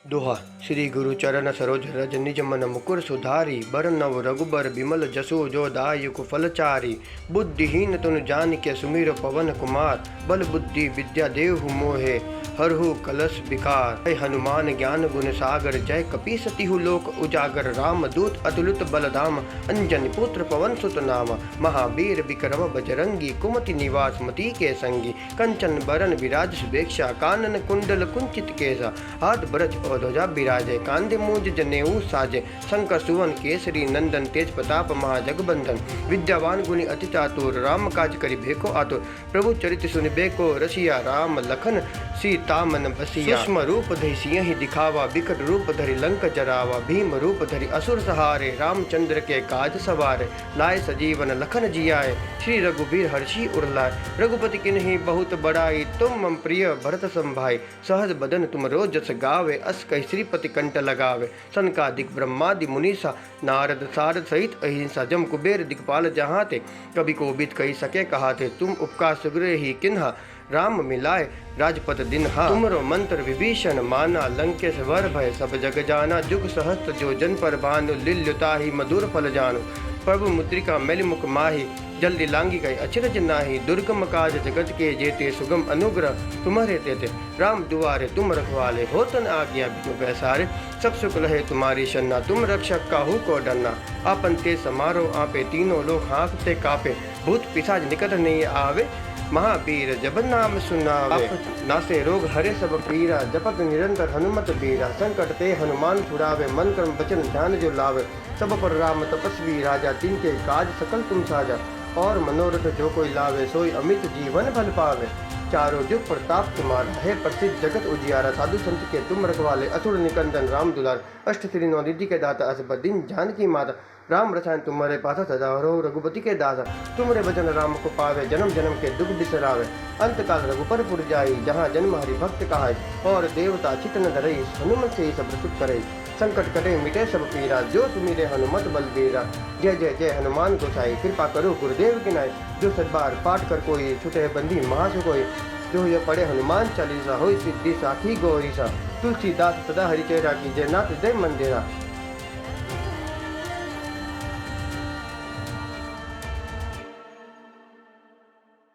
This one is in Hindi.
दोहा। श्री गुरु चरण सरोज रज निज मन मुकुर सुधारी। बर नव रघुबर बिमल जसो जो दायक फलचारी। बुद्धिहीन तुन जान के सुमिर पवन कुमार। बल बुद्धि विद्या देहु मोहे हरहु कलश विकार। जय हनुमान ज्ञान गुण सागर। जय कपीसतिहु लोक उजागर। राम दूत अतुलित बलधाम। अंजनी पुत्र पवन सुत नाम। महावीर विक्रम बजरंगी। कुमति निवास मति के संगी। कंचन बरन विराज सुबेक्षा। कानन कुंडल कुंचित केसा। हाथ ब्रज और ध्वजा बिराजे। कांधे मूंज जनेऊ साजे। शंकर सुवन केसरी नंदन। तेज प्रताप महाजगबंदन। विद्यावान गुणी अति चातुर। राम काज करि भेको आतुर। प्रभु चरित सुनि बेको रसिया। राम लखन सीता मन बसिया। सूक्ष्म रूप धरि सिंहि दिखावा। विकट रूप धरि लंक जरावा। भीम रूप धरि असुर सहारे। रामचंद्र के काज सवारे। लाए सजीवन लखन जियाए। श्री रघुबीर हर्षि उर लाए। रघुपति किन्हि बहुत बड़ाई। तुम मम प्रिय भरत सम भाई। सहज बदन तुम रोजस गावे। अस कहि श्रीपति कंठ लगावे। सनकादिक ब्रह्मादि मुनीसा। नारद सारद सहित अहिंसा। जम कुबेर दिक्पाल जहाँ ते। कभी कोबिद कही सके कहाते। तुम उपकार सुग्रीव ही किन्हा। राम मिलाए राजपत दिन्हा। तुमरो मंत्र विभीषण माना। लंकेश वर भय सब जग जाना। जुग सहस्त्र जो जन पर भानु। लील्युताहि मधुर फल जानु। प्रभु मुद्रिका मेलि मुख माही। जल्दी लांगी गई अचरज नाही। दुर्गम काज जगत के जेते। सुगम अनुग्रह तुम्हारे तेते। राम दुआरे तुम रखवाले। हो तन आज्ञा बिनु पैसारे। सब सुख लहे तुम्हारी शन्ना। तुम रक्षक काहू को डरना। आपन ते समारो आपे। तीनों लोग हाँकते कापे। भूत पिशाच निकट नहीं आवे। महावीर जब नाम सुनावे। नासे रोग हरे सब पीरा। जपत निरंतर हनुमत बीरा। संकट ते हनुमान छुड़ावे। मन कर्म वचन ध्यान जो लावे। सब पर राम तपस्वी राजा। तिनके काज सकल तुम साजा। और मनोरथ जो कोई लावे। सोई अमित जीवन फल पावे। चारों जुग प्रताप तुम्हारा है। प्रसिद्ध जगत उजियारा। साधु संत के तुम रखवाले। असुर निकंदन राम दुलार। अष्ट श्री नौ निधि के दाता। असबदीन जानकी माता। राम रसायन तुम्हारे पासा सदा रहो। रघुपति के दासा। तुमरे भजन राम को पावे। जन्म जन्म के दुख बिसरावे। अंत काल रघुपर पुर जाई। जहाँ जन्म हरि भक्त कहाई। और देवता चित न धरई। हनुमत से सब सुख करई। संकट कटे मिटे सब पीरा। जो सुमिरे हनुमत बलबीरा। जय जय जय हनुमान गोसाई। कृपा करो गुरुदेव की नाई। जो सदबार पाठ कर कोई। छुटे बंदी महासु कोई। जो ये पढ़े हनुमान चालीसा। होई सिद्धि साखी गौरीसा। तुलसीदास सदा हरिचेरा कीजे। नाथ जय मंदिरा।